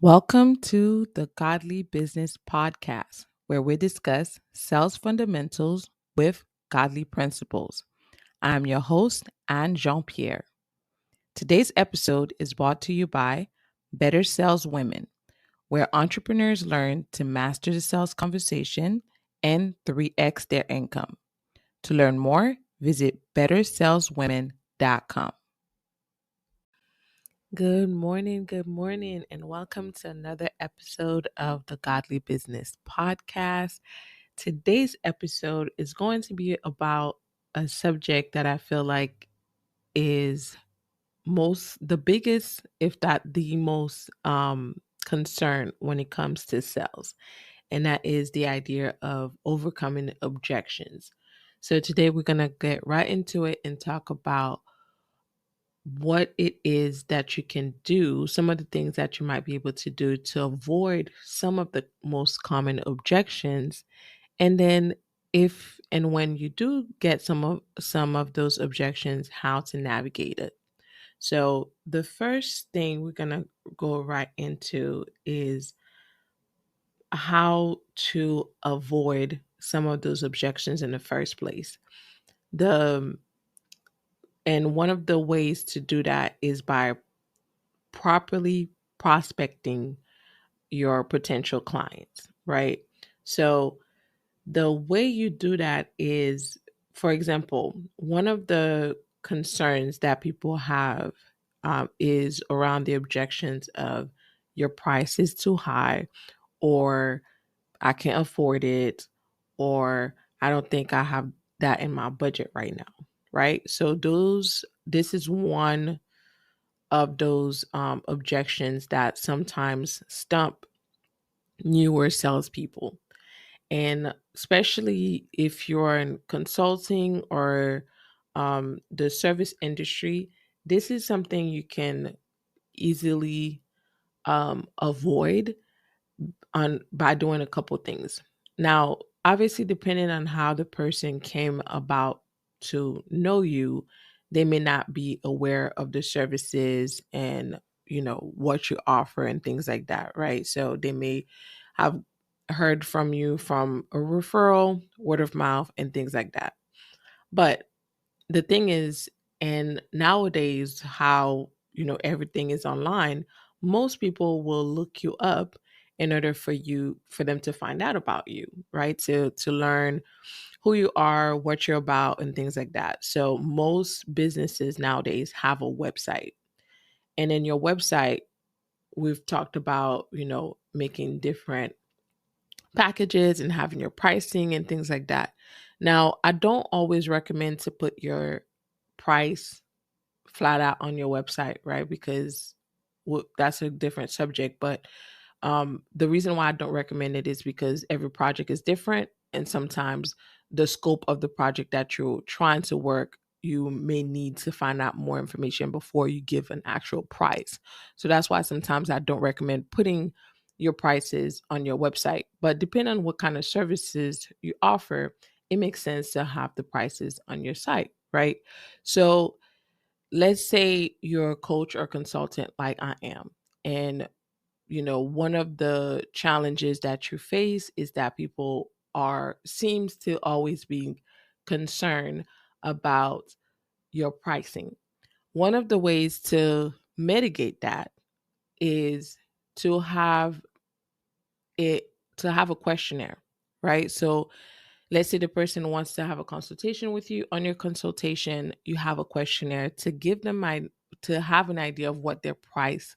Welcome to the Godly Business Podcast, where we discuss sales fundamentals with godly principles. I'm your host, Anne Jean Pierre. Today's episode is brought to you by Better Sales Women, where entrepreneurs learn to master the sales conversation and 3x their income. To learn more, visit bettersaleswomen.com. Good morning, and welcome to another episode of the Godly Business Podcast. Today's episode is going to be about a subject that I feel like is the biggest, if not the most, concern when it comes to sales, and that is the idea of overcoming objections. So today we're going to get right into it and talk about what it is that you can do, some of the things that you might be able to do to avoid some of the most common objections. And then if and when you do get some of those objections, how to navigate it. So the first thing we're going to go right into is how to avoid some of those objections in the first place. The and one of the ways to do that is by properly prospecting your potential clients, right? So the way you do that is, for example, one of the concerns that people have is around the objections of your price is too high, or I can't afford it, or I don't think I have that in my budget right now, right? So this is one of those objections that sometimes stump newer salespeople. And especially if you're in consulting or the service industry, this is something you can easily avoid by doing a couple things. Now, obviously, depending on how the person came about to know you, they may not be aware of the services and what you offer and things like that, right? So they may have heard from you from a referral, word of mouth, and things like that. But the thing is, and nowadays, how everything is online, most people will look you up in order for them to find out about you, right? To learn who you are, what you're about, and things like that. So most businesses nowadays have a website, and in your website, we've talked about making different packages and having your pricing and things like that. Now, I don't always recommend to put your price flat out on your website, right? Because that's a different subject. But the reason why I don't recommend it is because every project is different. And sometimes the scope of the project that you're trying to work, you may need to find out more information before you give an actual price. So that's why sometimes I don't recommend putting your prices on your website. But depending on what kind of services you offer, it makes sense to have the prices on your site, right? So let's say you're a coach or consultant like I am. And, one of the challenges that you face is that people seems to always be concerned about your pricing. One of the ways to mitigate that is to have it to have a questionnaire, right? So let's say the person wants to have a consultation with you. On your consultation, you have a questionnaire to give them to have an idea of what their price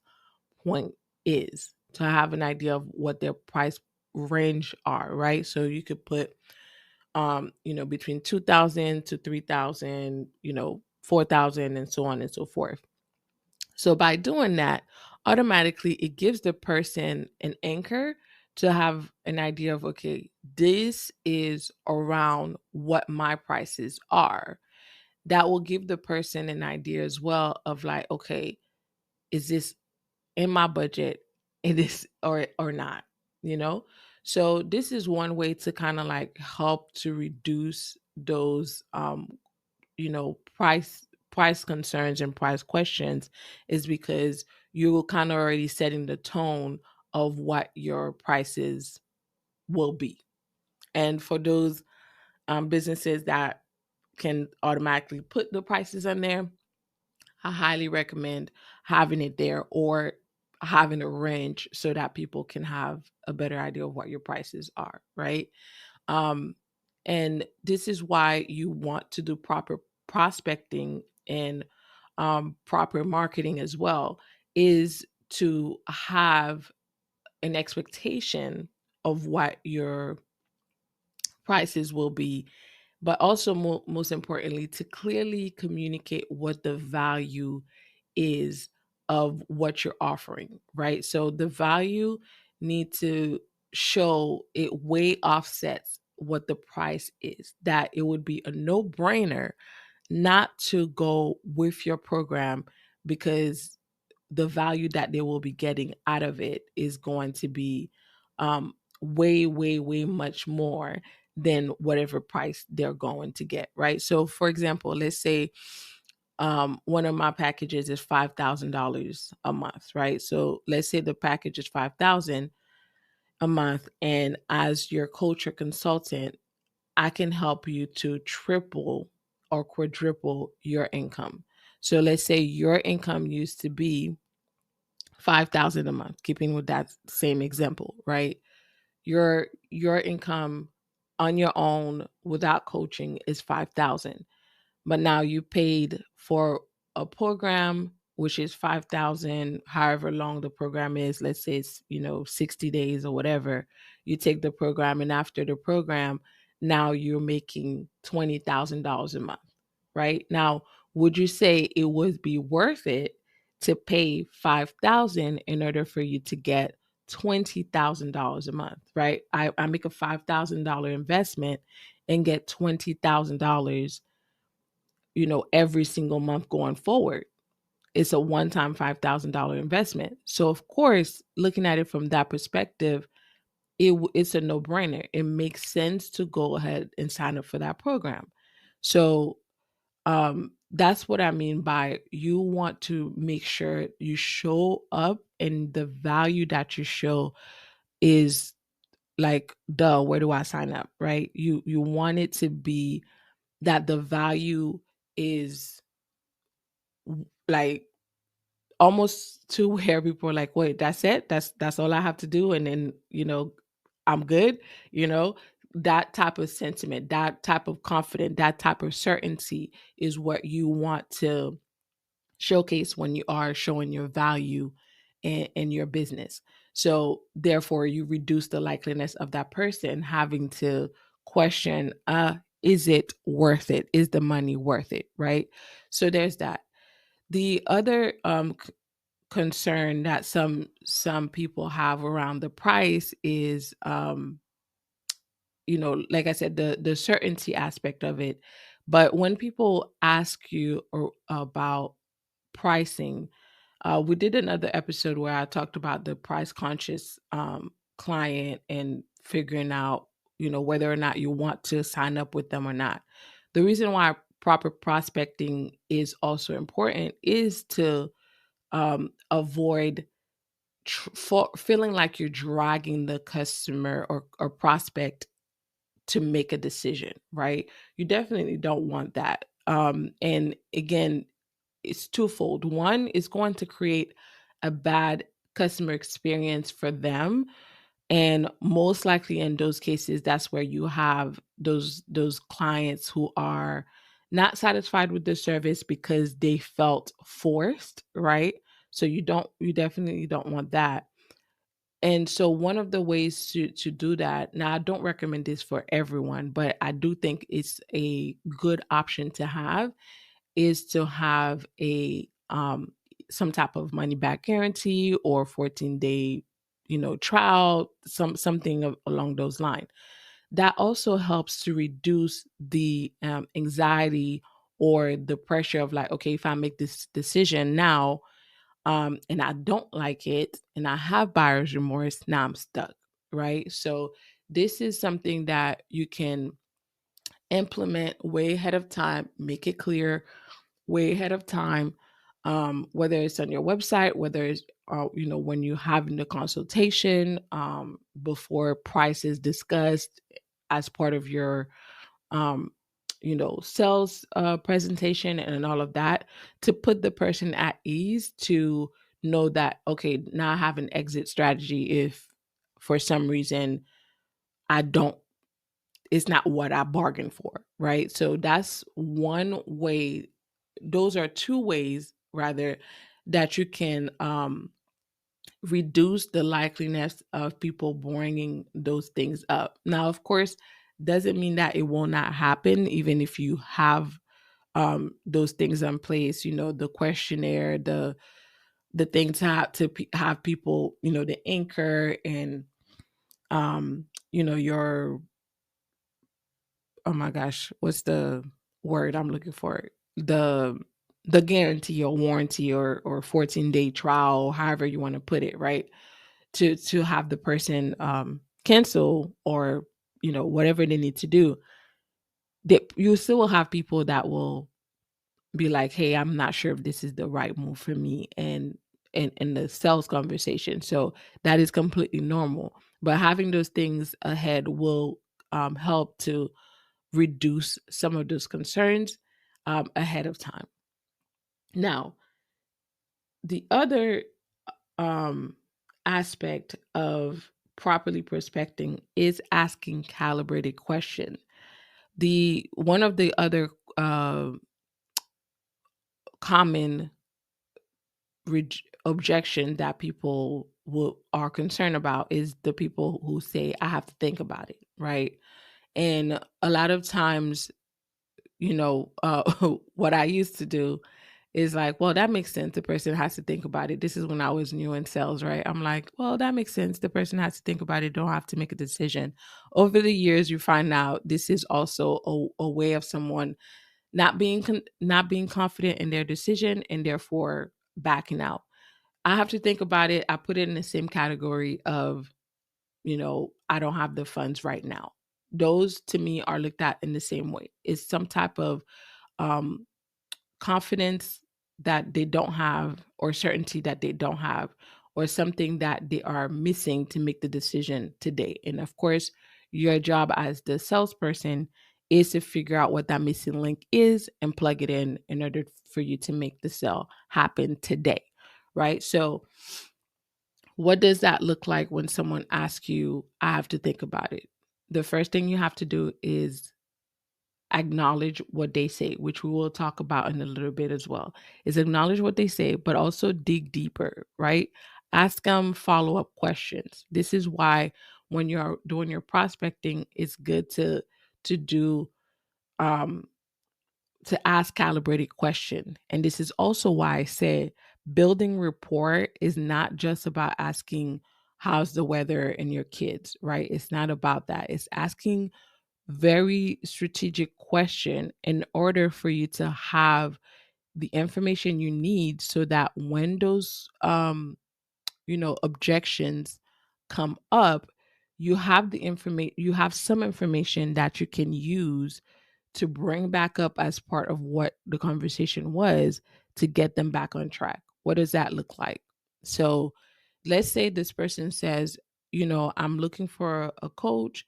point is, to have an idea of what their price range are, right? So you could put between 2,000 to 3,000, 4,000, and so on and so forth. So by doing that, automatically it gives the person an anchor to have an idea of, okay, this is around what my prices are. That will give the person an idea as well of like, okay, is this in my budget? It is or not, you know? So this is one way to kind of like help to reduce those price concerns and price questions, is because you're kind of already setting the tone of what your prices will be. And for those businesses that can automatically put the prices on there, I highly recommend having it there or having a range so that people can have a better idea of what your prices are, right? Um, and this is why you want to do proper prospecting and proper marketing as well, is to have an expectation of what your prices will be, but also most importantly, to clearly communicate what the value is of what you're offering, right? So the value need to show it way offsets what the price is, that it would be a no-brainer not to go with your program because the value that they will be getting out of it is going to be way, way, way much more than whatever price they're going to get, right? So, for example, let's say one of my packages is $5,000 a month, right? So let's say the package is 5,000 a month, and as your coach or consultant, I can help you to triple or quadruple your income. So let's say your income used to be 5,000 a month, keeping with that same example, right? Your income on your own without coaching is 5,000. But now you paid for a program which is 5,000, however long the program is. Let's say it's 60 days or whatever. You take the program, and after the program, now you're making $20,000 a month, right? Now, would you say it would be worth it to pay 5,000 in order for you to get $20,000 a month, right? I make a $5,000 investment and get $20,000, every single month going forward. It's a one-time $5,000 investment. So of course, looking at it from that perspective, it's a no-brainer. It makes sense to go ahead and sign up for that program. So that's what I mean by you want to make sure you show up and the value that you show is like, duh, where do I sign up, right? You want it to be that the value is like almost to where people are like, wait, that's it? That's all I have to do, and then, I'm good, you know? That type of sentiment, that type of confidence, that type of certainty is what you want to showcase when you are showing your value in your business. So therefore you reduce the likeliness of that person having to question, is it worth it? Is the money worth it? Right? So there's that. The other concern that some people have around the price is like I said, the certainty aspect of it. But when people ask you about pricing, we did another episode where I talked about the price conscious client and figuring out, whether or not you want to sign up with them or not. The reason why proper prospecting is also important is to avoid feeling like you're dragging the customer or prospect to make a decision, right? You definitely don't want that. And again, it's twofold. One is going to create a bad customer experience for them. And most likely in those cases, that's where you have those clients who are not satisfied with the service because they felt forced, right? So you definitely don't want that. And so one of the ways to do that, now I don't recommend this for everyone, but I do think it's a good option to have, is to have a some type of money back guarantee or 14-day trial, something along those lines. That also helps to reduce the anxiety or the pressure of like, okay, if I make this decision now, and I don't like it and I have buyer's remorse, now I'm stuck, right? So this is something that you can implement way ahead of time, make it clear way ahead of time, whether it's on your website, whether it's when you're having the consultation, before price is discussed as part of your um, sales presentation and all of that, to put the person at ease, to know that, okay, now I have an exit strategy if for some reason I don't, it's not what I bargained for, right? So that's one way. Those are two ways, rather, that you can reduce the likeliness of people bringing those things up. Now, of course, doesn't mean that it will not happen, even if you have those things in place. The questionnaire, the things have people, the anchor, and your, oh my gosh, what's the word I'm looking for? The the guarantee or warranty, or 14-day trial, however you want to put it, right? To have the person cancel, or whatever they need to do. That you still will have people that will be like, hey, I'm not sure if this is the right move for me, and in the sales conversation. So that is completely normal. But having those things ahead will help to reduce some of those concerns ahead of time. Now, the other um, aspect of properly prospecting is asking calibrated questions. The one of the other common objection that people are concerned about is the people who say, I have to think about it, right? And a lot of times, what I used to do is like, well, that makes sense. The person has to think about it. This is when I was new in sales, right? I'm like, well, that makes sense. The person has to think about it. Don't have to make a decision. Over the years, you find out this is also a way of someone not being confident in their decision, and therefore backing out. I have to think about it. I put it in the same category of, I don't have the funds right now. Those to me are looked at in the same way. It's some type of um, confidence that they don't have, or certainty that they don't have, or something that they are missing to make the decision today. And of course, your job as the salesperson is to figure out what that missing link is and plug it in order for you to make the sale happen today. Right? So what does that look like when someone asks you, I have to think about it? The first thing you have to do is acknowledge what they say, which we will talk about in a little bit as well. Is acknowledge what they say, but also dig deeper, right? Ask them follow-up questions. This is why when you're doing your prospecting, it's good to do um to ask calibrated question. And this is also why I say building rapport is not just about asking how's the weather and your kids, right? It's not about that. It's asking very strategic question in order for you to have the information you need, so that when those objections come up, you have the information, you have some information that you can use to bring back up as part of what the conversation was, to get them back on track. What does that look like? So let's say this person says, I'm looking for a coach,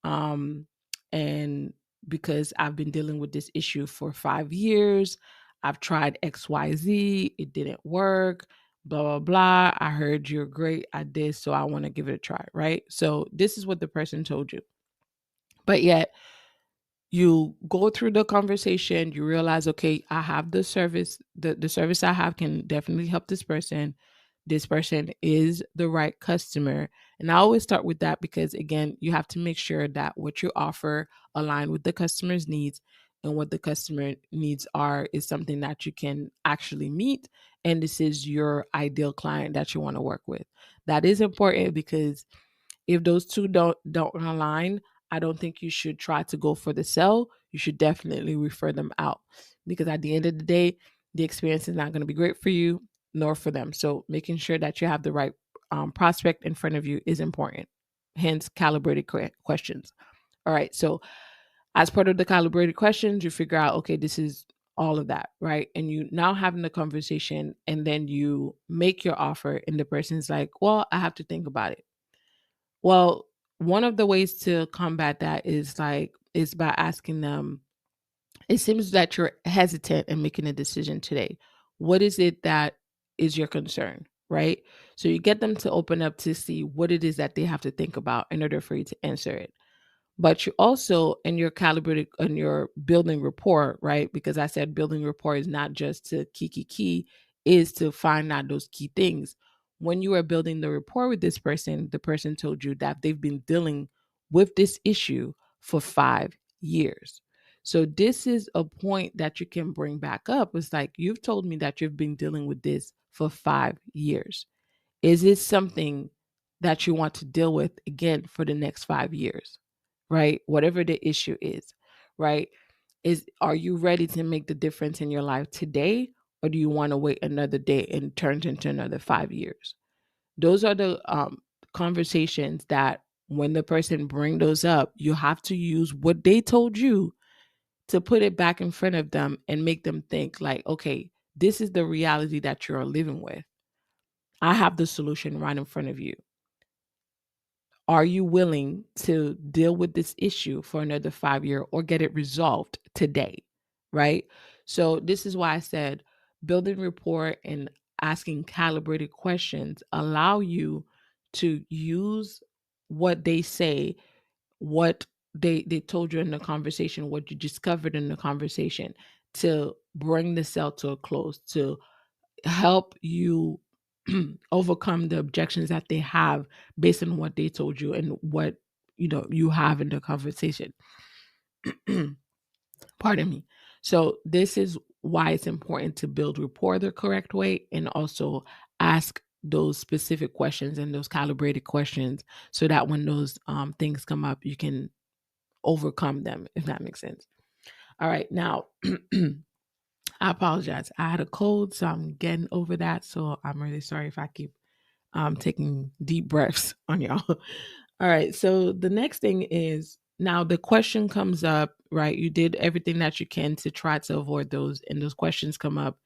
um, and because I've been dealing with this issue for 5 years, I've tried XYZ, it didn't work, blah, blah, blah. I heard you're great at this, so I want to give it a try, right? So this is what the person told you. But yet, you go through the conversation, you realize, okay, I have the service, the service I have can definitely help this person. This person is the right customer. And I always start with that because, again, you have to make sure that what you offer align with the customer's needs, and what the customer needs are is something that you can actually meet. And this is your ideal client that you want to work with. That is important because if those two don't align, I don't think you should try to go for the sell. You should definitely refer them out, because at the end of the day, the experience is not going to be great for you nor for them. So making sure that you have the right prospect in front of you is important. Hence, calibrated questions. All right. So as part of the calibrated questions, you figure out, okay, this is all of that, right? And you now having the conversation, and then you make your offer, and the person's like, well, I have to think about it. Well, one of the ways to combat that is by asking them, it seems that you're hesitant in making a decision today. What is it that is your concern, right? So you get them to open up to see what it is that they have to think about in order for you to answer it. But you also, in your calibrated, in your building rapport, right? Because I said building rapport is not just to key, is to find out those key things. When you are building the rapport with this person, the person told you that they've been dealing with this issue for 5 years. So this is a point that you can bring back up. It's like, you've told me that you've been dealing with this for 5 years. Is it something that you want to deal with again for the next 5 years? Right? Whatever the issue is, right? Are you ready to make the difference in your life today, or do you want to wait another day and turn into another 5 years? Those are the conversations that when the person bring those up, you have to use what they told you to put it back in front of them and make them think like, okay, this is the reality that you're living with. I have the solution right in front of you. Are you willing to deal with this issue for another 5 year or get it resolved today? Right. So this is why I said building rapport and asking calibrated questions allow you to use what they say, what they told you in the conversation, what you discovered in the conversation, to bring the sale to a close, to help you overcome the objections that they have based on what they told you and what you have in the conversation. Pardon me. So this is why it's important to build rapport the correct way, and also ask those specific questions and those calibrated questions, so that when those things come up, you can overcome them, if that makes sense. All right, now I apologize. I had a cold, so I'm getting over that. So I'm really sorry if I keep taking deep breaths on y'all. All right. So the next thing is, now the question comes up, right? You did everything that you can to try to avoid those, and those questions come up.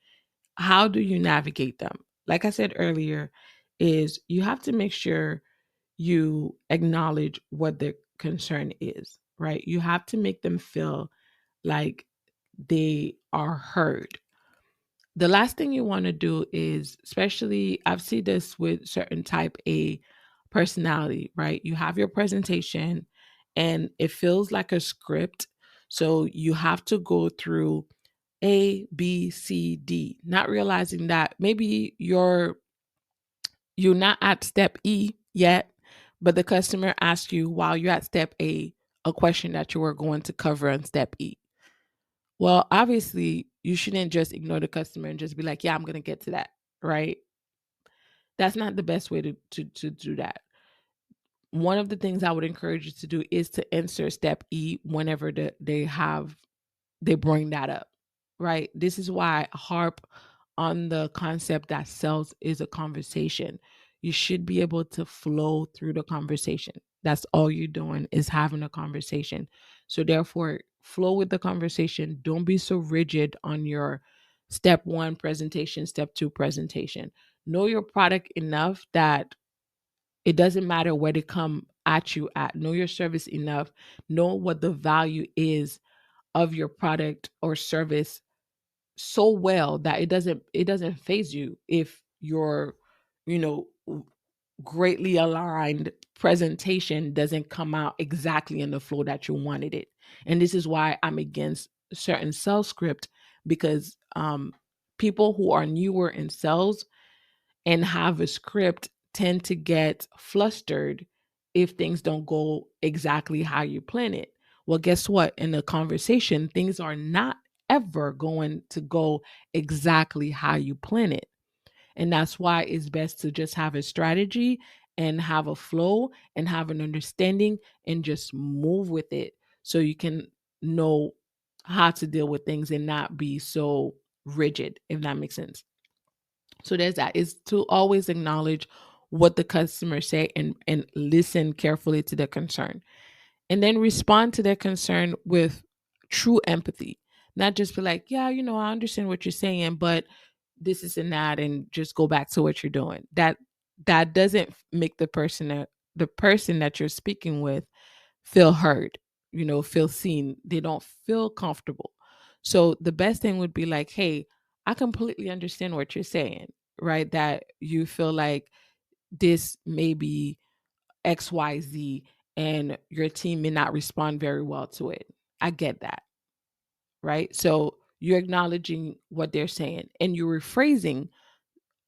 How do you navigate them? Like I said earlier, is you have to make sure you acknowledge what the concern is, right? You have to make them feel like they are heard. The last thing you want to do is, especially I've seen this with certain type A personality, right? You have your presentation and it feels like a script. So you have to go through A, B, C, D, not realizing that maybe you're not at step E yet, but the customer asks you while you're at step a question that you were going to cover on step E. Well, obviously, you shouldn't just ignore the customer and just be like, yeah, I'm going to get to that, right? That's not the best way to do that. One of the things I would encourage you to do is to insert step E whenever they bring that up, right? This is why I harp on the concept that sales is a conversation. You should be able to flow through the conversation. That's all you're doing, is having a conversation. So therefore, flow with the conversation. Don't be so rigid on your step one presentation, step two presentation. Know your product enough that it doesn't matter where they come at you at. Know your service enough. Know what the value is of your product or service so well that it doesn't phase you if your you know greatly aligned presentation doesn't come out exactly in the flow that you wanted it. And this is why I'm against certain sales script, because people who are newer in sales and have a script tend to get flustered if things don't go exactly how you plan it. Well, guess what? In a conversation, things are not ever going to go exactly how you plan it. And that's why it's best to just have a strategy and have a flow and have an understanding and just move with it, so you can know how to deal with things and not be so rigid, if that makes sense. So there's that, is to always acknowledge what the customer say, and listen carefully to their concern, and then respond to their concern with true empathy. Not just be like, yeah, I understand what you're saying, but this is and that, and just go back to what you're doing. That doesn't make the person that you're speaking with feel heard, feel seen. They don't feel comfortable. So the best thing would be like, hey, I completely understand what you're saying, right? That you feel like this may be XYZ and your team may not respond very well to it. I get that, right? So you're acknowledging what they're saying and you're rephrasing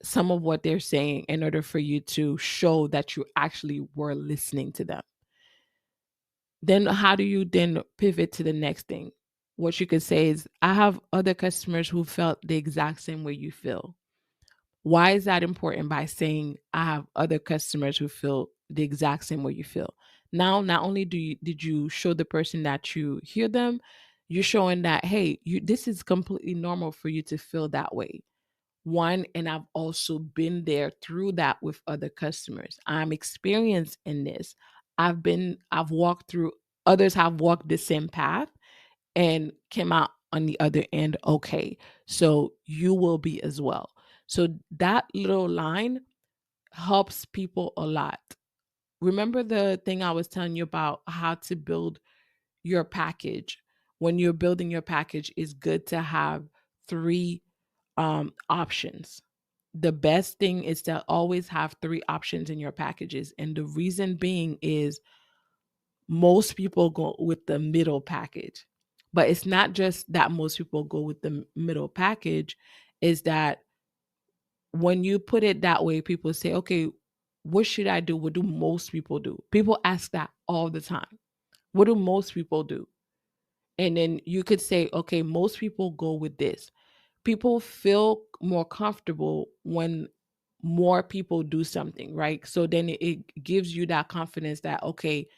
some of what they're saying in order for you to show that you actually were listening to them. Then how do you then pivot to the next thing? What you could say is, I have other customers who felt the exact same way you feel. Why is that important? By saying I have other customers who feel the exact same way you feel. Now, not only did you show the person that you hear them, you're showing that, hey, this is completely normal for you to feel that way. One, and I've also been there through that with other customers. I'm experienced in this. I've walked through, others have walked the same path and came out on the other end okay. So you will be as well. So that little line helps people a lot. Remember the thing I was telling you about how to build your package. When you're building your package, it's good to have three options. The best thing is to always have three options in your packages. And the reason being is most people go with the middle package. But it's not just that most people go with the middle package, is that when you put it that way, people say, okay, what should I do? What do most people do? People ask that all the time. What do most people do? And then you could say, okay, most people go with this. People feel more comfortable when more people do something, right? So then it gives you that confidence that, okay,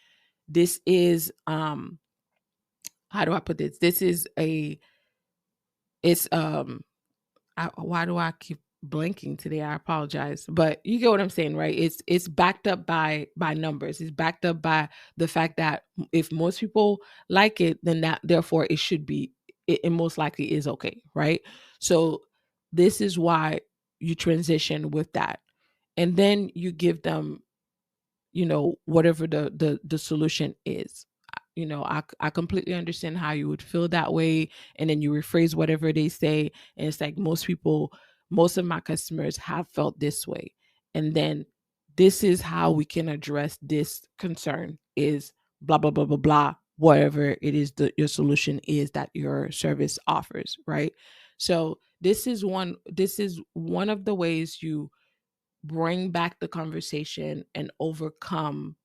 this is how do I put this? This is a it's why do I keep blanking today? I apologize, but you get what I'm saying, right? It's backed up by numbers. It's backed up by the fact that if most people like it, then that therefore it should be it most likely is okay, right? So this is why you transition with that, and then you give them whatever the solution is. I completely understand how you would feel that way, and then you rephrase whatever they say, and it's like, most of my customers have felt this way, and then this is how we can address this concern is blah blah blah blah blah, whatever it is that your solution is that your service offers, right? So this is one of the ways you bring back the conversation and overcome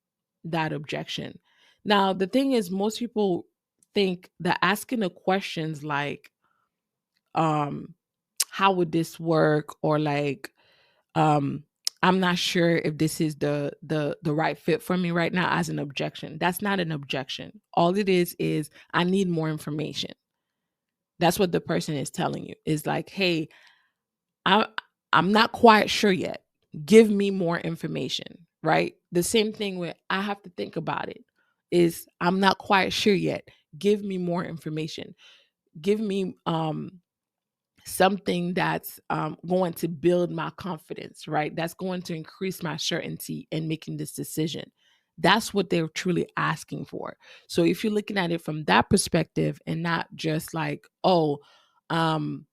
that objection. Now, the thing is, most people think that asking the questions like, um, how would this work? Or like, um, I'm not sure if this is the right fit for me right now, as an objection. That's not an objection. All it is I need more information. That's what the person is telling you. Is like, hey, I I'm not quite sure yet. Give me more information, right? The same thing with I have to think about it is I'm not quite sure yet. Give me more information. Give me something that's going to build my confidence, right? That's going to increase my certainty in making this decision. That's what they're truly asking for. So if you're looking at it from that perspective and not just like, oh, um,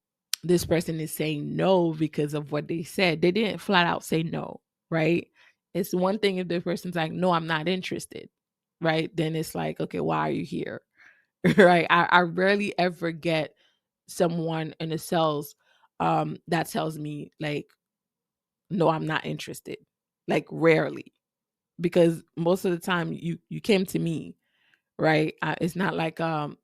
this person is saying no because of what they said, they didn't flat out say no, right? It's one thing if the person's like, no, I'm not interested, right? Then it's like, okay, why are you here? Right? I rarely ever get someone in the sales that tells me like, no, I'm not interested. Like rarely, because most of the time you came to me, right? It's not like I'm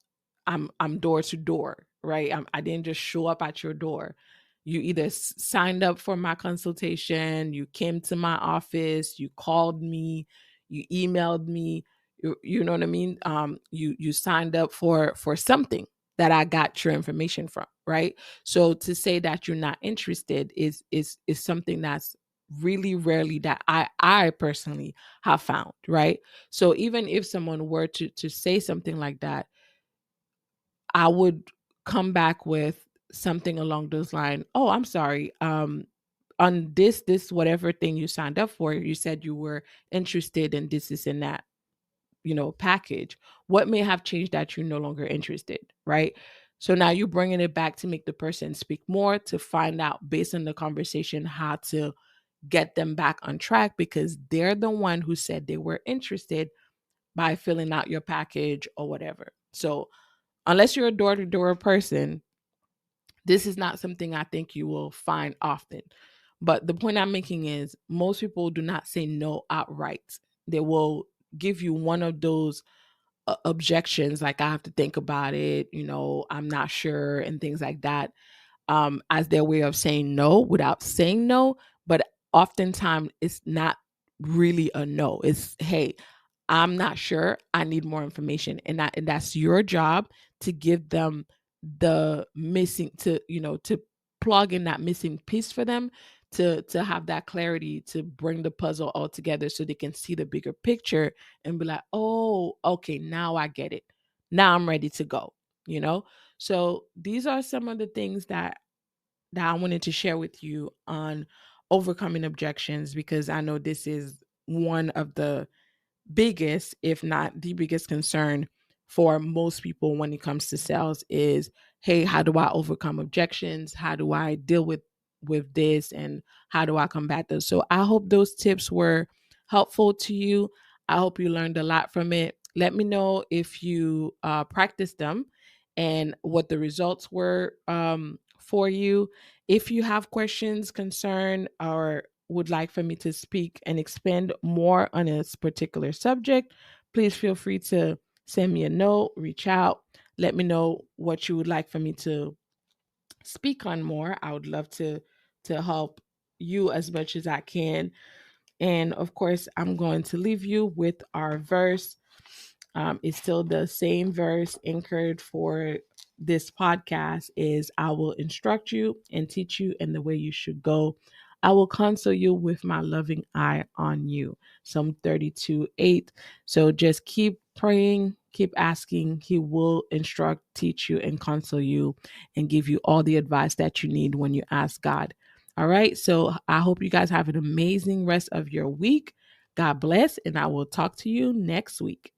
door to door, right? I didn't just show up at your door. You either signed up for my consultation, you came to my office, you called me, you emailed me, you know what I mean? You signed up for something that I got your information from, right? So to say that you're not interested is something that's really rarely that I personally have found, right? So even if someone were to say something like that, I would come back with something along those lines. Oh, I'm sorry. On this whatever thing you signed up for, you said you were interested in this and that, package. What may have changed that you're no longer interested, right? So now you're bringing it back to make the person speak more, to find out based on the conversation how to get them back on track, because they're the one who said they were interested by filling out your package or whatever. So unless you're a door-to-door person, this is not something I think you will find often. But the point I'm making is most people do not say no outright. They will give you one of those objections, like I have to think about it, I'm not sure, and things like that, as their way of saying no without saying no. But oftentimes it's not really a no. It's, hey, I'm not sure. I need more information. And that's your job to give them the missing, to plug in that missing piece for them, to have that clarity, to bring the puzzle all together so they can see the bigger picture and be like, oh, okay, now I get it. Now I'm ready to go, you know? So these are some of the things that I wanted to share with you on overcoming objections, because I know this is one of the biggest, if not the biggest concern for most people when it comes to sales is, hey, how do I overcome objections? How do I deal with this, and how do I combat those? So I hope those tips were helpful to you. I hope you learned a lot from it. Let me know if you practiced them and what the results were for you. If you have questions, concern, or would like for me to speak and expand more on this particular subject, please feel free to send me a note, reach out, let me know what you would like for me to speak on more. I would love to help you as much as I can. And of course, I'm going to leave you with our verse. It's still the same verse anchored for this podcast is, I will instruct you and teach you in the way you should go. I will counsel you with my loving eye on you. Psalm 32:8. So just keep praying, keep asking. He will instruct, teach you, and counsel you, and give you all the advice that you need when you ask God. All right. So I hope you guys have an amazing rest of your week. God bless, and I will talk to you next week.